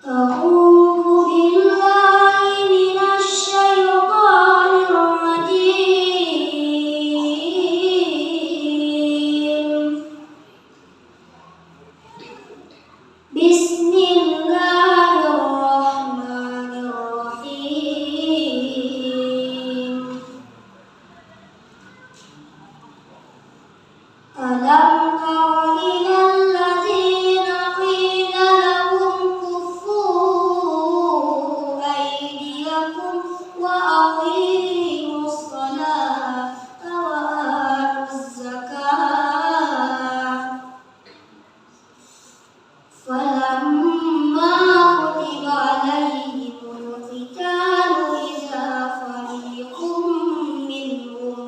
أعوذ بالله من الشيطان الرجيم. بسم الله الرحمن الرحيم. ألم تر إلى الذين قيل لهم كفوا أيديكم وأقيموا الصلاة وآتوا الزكاة فلما كتب عليهم القتال إذا فريق منهم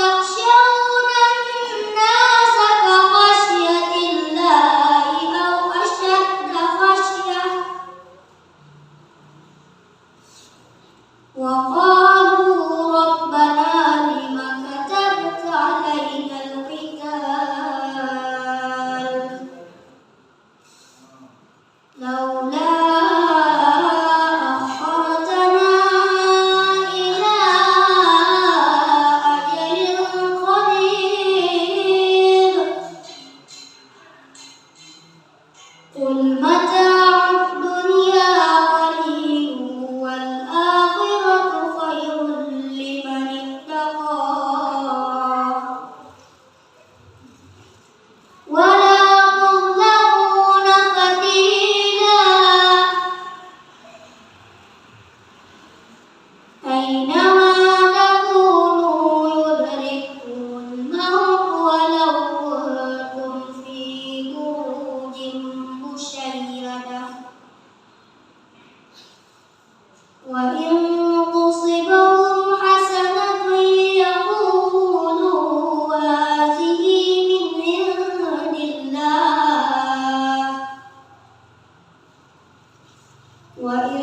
يخشون الناس كخشية الله أو أشد خشية وقالوا ربنا لم كتبت علينا القتال لولا أخرتنا إلى أجل قريب قل متاع الدنيا قليل والآخرة خير لمن اتقى ولا تظلمون فتيلا أينما تكونوا يدرككم الموت ولو كنتم في بروج مشيدة وإن تصبهم حسنة يقولوا هذه من عند الله وإن